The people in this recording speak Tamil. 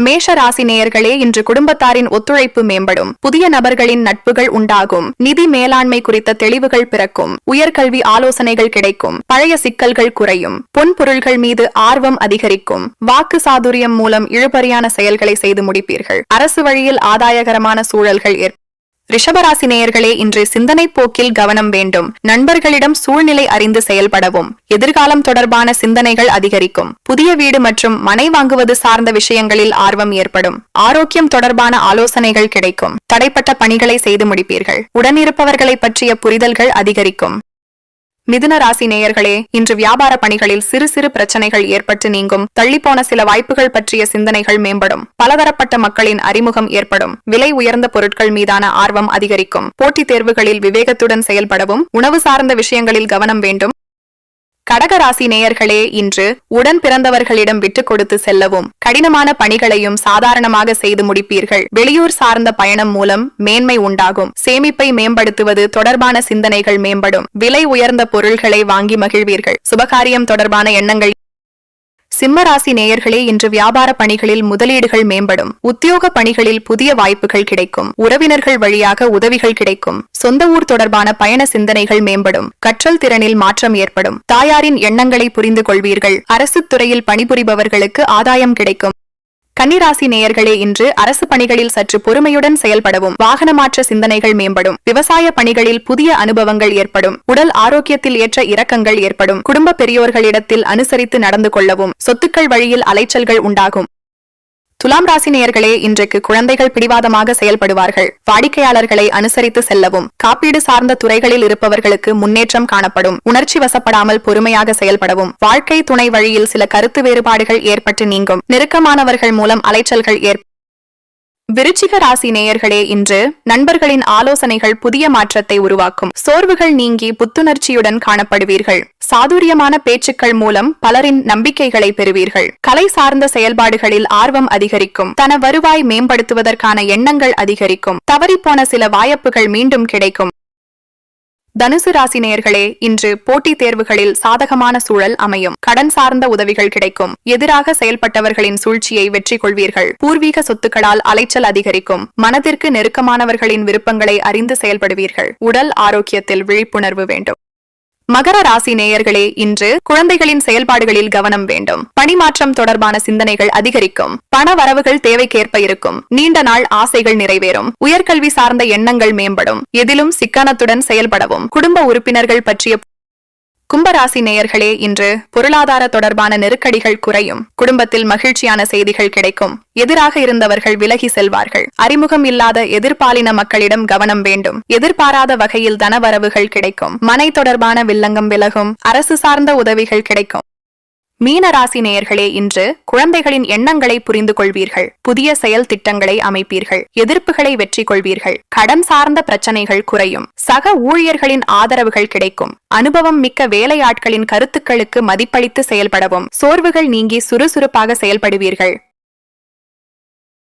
மேஷ ராசி நேயர்களே, இன்று குடும்பத்தாரின் ஒத்துழைப்பு மேம்படும். புதிய நபர்களின் நட்புகள் உண்டாகும். நிதி மேலாண்மை குறித்த தெளிவுகள் பிறக்கும். உயர்கல்வி ஆலோசனைகள் கிடைக்கும். பழைய சிக்கல்கள் குறையும். பொன் பொருள்கள் மீது ஆர்வம் அதிகரிக்கும். வாக்கு சாதுரியம் மூலம் இழுபறியான செயல்களை செய்து முடிப்பீர்கள். அரசு வழியில் ஆதாயகரமான சூழல்கள் ரிஷபராசி நேயர்களே, இன்று சிந்தனை போக்கில் கவனம் வேண்டும். நண்பர்களிடம் சூழ்நிலை அறிந்து செயல்படவும். எதிர்காலம் தொடர்பான சிந்தனைகள் அதிகரிக்கும். புதிய வீடு மற்றும் மனை வாங்குவது சார்ந்த விஷயங்களில் ஆர்வம் ஏற்படும். ஆரோக்கியம் தொடர்பான ஆலோசனைகள் கிடைக்கும். தடைப்பட்ட பணிகளை செய்து முடிப்பீர்கள். உடனிருப்பவர்களை பற்றிய புரிதல்கள் அதிகரிக்கும். மிதுன ராசி நேயர்களே, இன்று வியாபார பணிகளில் சிறு சிறு பிரச்சனைகள் ஏற்பட்டு நீங்கும். தள்ளிப்போன சில வாய்ப்புகள் பற்றிய சிந்தனைகள் மேம்படும். பலதரப்பட்ட மக்களின் அறிமுகம் ஏற்படும். விலை உயர்ந்த பொருட்கள் மீதான ஆர்வம் அதிகரிக்கும். போட்டித் தேர்வுகளில் விவேகத்துடன் செயல்படவும். உணவு சார்ந்த விஷயங்களில் கவனம் வேண்டும். கடகராசி நேயர்களே, இன்று உடன் பிறந்தவர்களிடம் விட்டுக் கொடுத்து செல்லவும். கடினமான பணிகளையும் சாதாரணமாக செய்து முடிப்பீர்கள். வெளியூர் சார்ந்த பயணம் மூலம் மேன்மை உண்டாகும். சேமிப்பை மேம்படுத்துவது தொடர்பான சிந்தனைகள் மேம்படும். விலை உயர்ந்த பொருள்களை வாங்கி மகிழ்வீர்கள். சுபகாரியம் தொடர்பான எண்ணங்கள். சிம்மராசி நேயர்களே, இன்று வியாபார பணிகளில் முதலீடுகள் மேம்படும். உத்தியோக பணிகளில் புதிய வாய்ப்புகள் கிடைக்கும். உறவினர்கள் வழியாக உதவிகள் கிடைக்கும். சொந்த ஊர் தொடர்பான பயண சிந்தனைகள் மேம்படும். கற்றல் திறனில் மாற்றம் ஏற்படும். தாயாரின் எண்ணங்களை புரிந்து கொள்வீர்கள். அரசு துறையில் பணிபுரிபவர்களுக்கு ஆதாயம் கிடைக்கும். கன்னிராசி நேயர்களே, இன்று அரசு பணிகளில் சற்று பொறுமையுடன் செயல்படவும். வாகன மாற்ற சிந்தனைகள் மேம்படும். விவசாய பணிகளில் புதிய அனுபவங்கள் ஏற்படும். உடல் ஆரோக்கியத்தில் ஏற்ற இறக்கங்கள் ஏற்படும். குடும்ப பெரியோர்களிடத்தில் அனுசரித்து நடந்து கொள்ளவும். சொத்துக்கள் வழியில் அலைச்சல்கள் உண்டாகும். துலாம் ராசி நேயர்களே, இன்றைக்கு குழந்தைகள் பிடிவாதமாக செயல்படுவார்கள். வாடிக்கையாளர்களை அனுசரித்து செல்லவும். காப்பீடு சார்ந்த துறைகளில் இருப்பவர்களுக்கு முன்னேற்றம் காணப்படும். உணர்ச்சி வசப்படாமல் பொறுமையாக செயல்படவும். வாழ்க்கை துணை வழியில் சில கருத்து வேறுபாடுகள் ஏற்பட்டு நீங்கும். நெருக்கமானவர்கள் மூலம் அலைச்சல்கள் விருச்சிக ராசி நேயர்களே, இன்று நண்பர்களின் ஆலோசனைகள் புதிய மாற்றத்தை உருவாக்கும். சோர்வுகள் நீங்கி புத்துணர்ச்சியுடன் காணப்படுவீர்கள். சாதுரியமான பேச்சுக்கள் மூலம் பலரின் நம்பிக்கைகளை பெறுவீர்கள். கலை சார்ந்த செயல்பாடுகளில் ஆர்வம் அதிகரிக்கும். தன வருவாய் மேம்படுத்துவதற்கான எண்ணங்கள் அதிகரிக்கும். தவறிப்போன சில வாய்ப்புகள் மீண்டும் கிடைக்கும். தனுசு ராசி நேயர்களே, இன்று போட்டித் தேர்வுகளில் சாதகமான சூழல் அமையும். கடன் சார்ந்த உதவிகள் கிடைக்கும். எதிராக செயல்பட்டவர்களின் சூழ்ச்சியை வெற்றி கொள்வீர்கள். பூர்வீக சொத்துக்களால் அலைச்சல் அதிகரிக்கும். மனதிற்கு நெருக்கமானவர்களின் விருப்பங்களை அறிந்து செயல்படுவீர்கள். உடல் ஆரோக்கியத்தில் விழிப்புணர்வு வேண்டும். மகர ராசி நேயர்களே, இன்று குழந்தைகளின் செயல்பாடுகளில் கவனம் வேண்டும். பணிமாற்றம் தொடர்பான சிந்தனைகள் அதிகரிக்கும். பண வரவுகள் தேவைக்கேற்ப இருக்கும். நீண்ட நாள் ஆசைகள் நிறைவேறும். உயர்கல்வி சார்ந்த எண்ணங்கள் மேம்படும். எதிலும் சிக்கனத்துடன் செயல்படவும். குடும்ப உறுப்பினர்கள் பற்றிய. கும்பராசி நேயர்களே, இன்று பொருளாதார தொடர்பான நெருக்கடிகள் குறையும். குடும்பத்தில் மகிழ்ச்சியான செய்திகள் கிடைக்கும். எதிராக இருந்தவர்கள் விலகி செல்வார்கள். அறிமுகம் இல்லாத எதிர்பாலின மக்களிடம் கவனம் வேண்டும். எதிர்பாராத வகையில் தனவரவுகள் கிடைக்கும். மனை தொடர்பான வில்லங்கம் விலகும். அரசு சார்ந்த உதவிகள் கிடைக்கும். மீன ராசி நேயர்களே, இன்று குழந்தைகளின் எண்ணங்களை புரிந்து கொள்வீர்கள். புதிய செயல் திட்டங்களை அமைப்பீர்கள். எதிர்ப்புகளை வெற்றி கொள்வீர்கள். கடன் சார்ந்த பிரச்சனைகள் குறையும். சக ஊழியர்களின் ஆதரவுகள் கிடைக்கும். அனுபவம் மிக்க வேலையாட்களின் கருத்துக்களுக்கு மதிப்பளித்து செயல்படவும். சோர்வுகள் நீங்கி சுறுசுறுப்பாக செயல்படுவீர்கள்.